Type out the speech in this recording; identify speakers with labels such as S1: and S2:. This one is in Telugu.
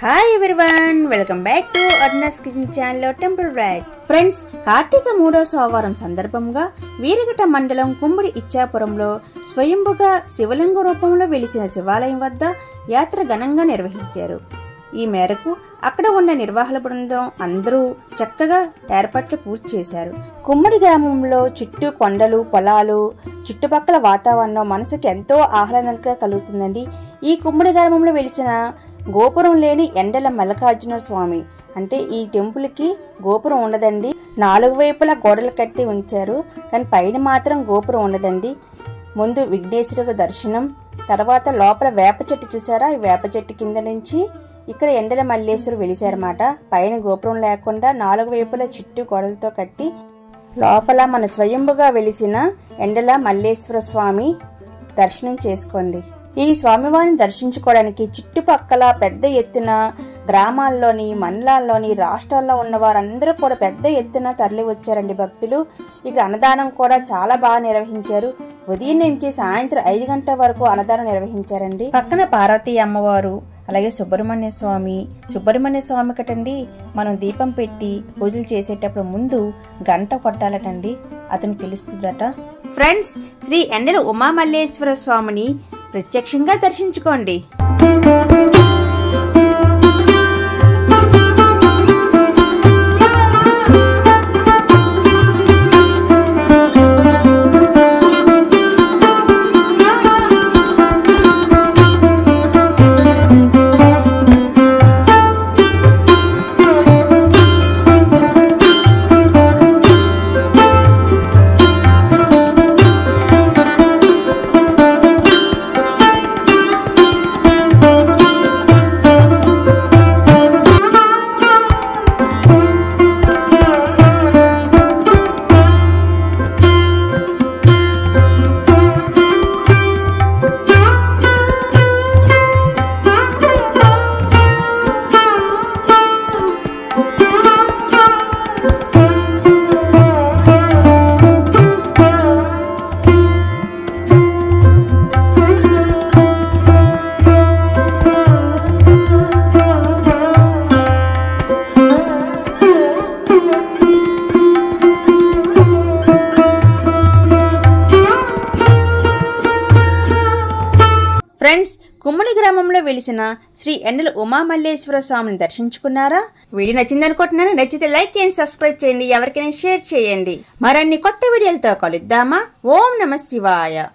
S1: Hi everyone, welcome back to అర్నస్ kitchen channel temple blog. Friends, Karthika 3వ సోమవారం సందర్భంగా వీరఘట్ట మండలం కుమ్మిడి ఇచ్చాపురంలో స్వయంభుగా శివలింగ రూపంలో వెలిసిన శివాలయం వద్ద యాత్ర ఘనంగా నిర్వహించారు. ఈ మేరకు అక్కడ ఉన్న నిర్వాహకుల బృందం అందరూ చక్కగా ఏర్పాట్లు పూర్తి చేశారు. కుమ్మిడి గ్రామంలో చుట్టూ కొండలు, పొలాలు, చుట్టుపక్కల వాతావరణం మనసుకి ఎంతో ఆహ్లాదంగా కలుగుతుందండి. ఈ కుమ్మిడి గ్రామంలో వెలిసిన గోపురం లేని ఎండల మల్లికార్జున స్వామి అంటే ఈ టెంపుల్ కి గోపురం ఉండదండి. 4 వైపులా గోడలు కట్టి ఉంచారు, కానీ పైన మాత్రం గోపురం ఉండదండి. ముందు విఘ్నేశ్వరుడు దర్శనం, తర్వాత లోపల వేప చెట్టు చూసారా, ఈ వేప చెట్టు కింద నుంచి ఇక్కడ ఎండల మల్లేశ్వరుడు వెలిసారన్నమాట. పైన గోపురం లేకుండా 4 వైపులా చుట్టూ గోడలతో కట్టి లోపల మన స్వయంభుగా వెలిసిన ఎండల మల్లేశ్వర స్వామి దర్శనం చేసుకోండి. ఈ స్వామివారిని దర్శించుకోవడానికి చుట్టుపక్కల పెద్ద ఎత్తున గ్రామాల్లోని, మండలాల్లోని, రాష్ట్రాల్లో ఉన్న వారందరూ కూడా పెద్ద ఎత్తున తరలి వచ్చారండి భక్తులు. ఇక్కడ అన్నదానం కూడా చాలా బాగా నిర్వహించారు. ఉదయం నుంచి సాయంత్రం 5 గంటల వరకు అన్నదానం నిర్వహించారండి. పక్కన పార్వతీ అమ్మవారు, అలాగే సుబ్రహ్మణ్య స్వామి కటండి మనం దీపం పెట్టి పూజలు చేసేటప్పుడు ముందు గంట కొట్టాలటండి, అతనికి తెలుస్తుందట. ఫ్రెండ్స్, శ్రీ ఎండల ఉమామల్లేశ్వర స్వామిని ప్రత్యక్షంగా దర్శించుకోండి. ఫ్రెండ్స్, కుమ్మిడి గ్రామంలో వెలిసిన శ్రీ ఎండల ఉమామల్లేశ్వర స్వామిని దర్శించుకున్నారా? వీడియో నచ్చిందనుకుంటున్నాను. నచ్చితే లైక్ చేయండి, సబ్స్క్రైబ్ చేయండి, ఎవరికైనా షేర్ చేయండి. మరిన్ని కొత్త వీడియోలతో కలుద్దామా? ఓం నమః శివాయ.